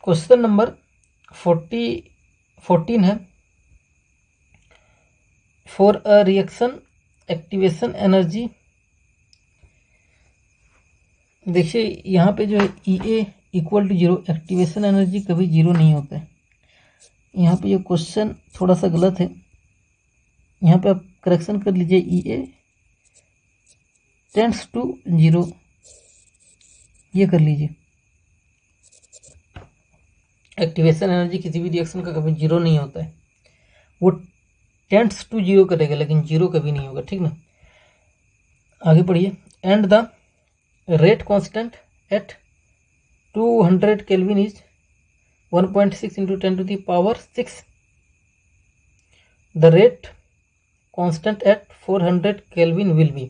Question number 14 है, for a reaction activation energy. देखिए यहाँ पे जो है EA equal to 0, activation energy कभी 0 नहीं होता है। यहाँ पे ये क्वेश्चन थोड़ा सा गलत है, यहाँ पे आप करेक्शन कर लीजिए। EA टेंड्स टू 0 ये कर लीजिए। एक्टिवेशन एनर्जी किसी भी रिएक्शन का कभी 0 नहीं होता है, वो टेंड्स टू 0 करेगा लेकिन 0 कभी नहीं होगा, ठीक ना। आगे पढ़िए। And the rate constant eight 200 kelvin is 1.6 × 10⁻⁶. The rate constant at 400 Kelvin will be।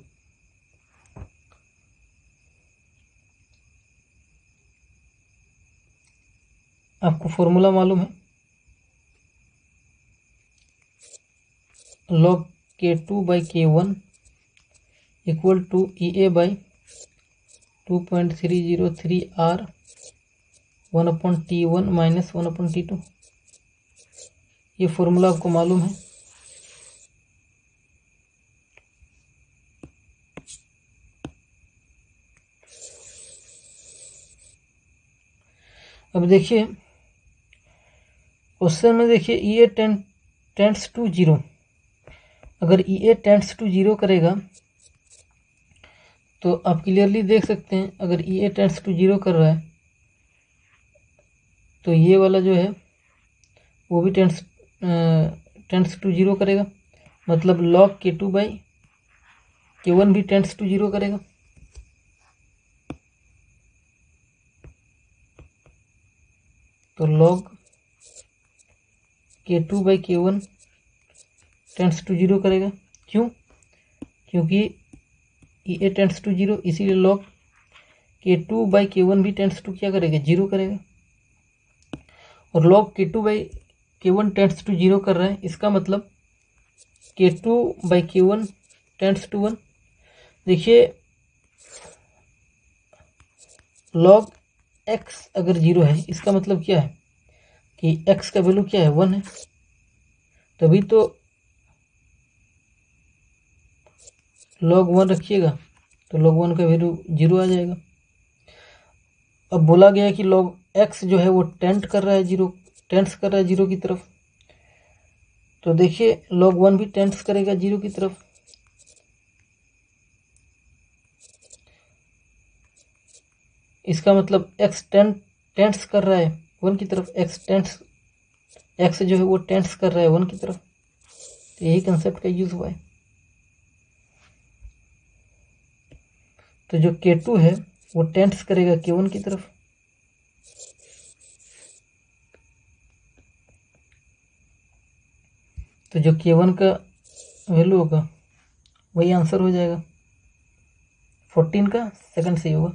आपको फॉर्मूला मालूम है, log K2/K1 equal to EA/2.303 R 1/T1 - 1/T2। ये फॉर्मूला आपको मालूम है। अब देखिए क्वेश्चन में, देखिए EA टेंड्स टू 0। अगर EA टेंड्स टू 0 करेगा तो आप क्लियरली देख सकते हैं, अगर EA टेंड्स टू 0 कर रहा है तो ये वाला जो है वो भी टेंड्स टू 0 करेगा, मतलब log K2/K1 भी टेंड्स टू 0 करेगा। तो log K2/K1 टेंड्स टू 0 करेगा। क्यों? क्योंकि EA टेंड्स टू 0, इसीलिए log K2/K1 भी टेंड्स टू क्या करेगा, 0 करेगा। और log K2/K1 टेंड्स टू 0 कर रहा है, इसका मतलब K2/K1 टेंड्स टू 1। देखिए log x अगर 0 है, इसका मतलब क्या है कि x का वैल्यू क्या है, 1 है, तभी तो log 1 रखिएगा तो log 1 का वैल्यू 0 आ जाएगा। अब बोला गया है कि log x जो है वो टेंड्स कर रहा है 0 की तरफ, तो देखिए log 1 भी टेंड्स करेगा 0 की तरफ। इसका मतलब x टेंड्स कर रहा है 1 की तरफ, x जो है वो टेंड्स कर रहा है 1 की तरफ। तो यही कंसेप्ट का यूज हुआ है। तो जो K2 है वो टेंड्स करेगा K1 की तरफ। तो जो K1 का वैल्यू होगा वही आंसर हो जाएगा। 14 का सेकंड सही होगा।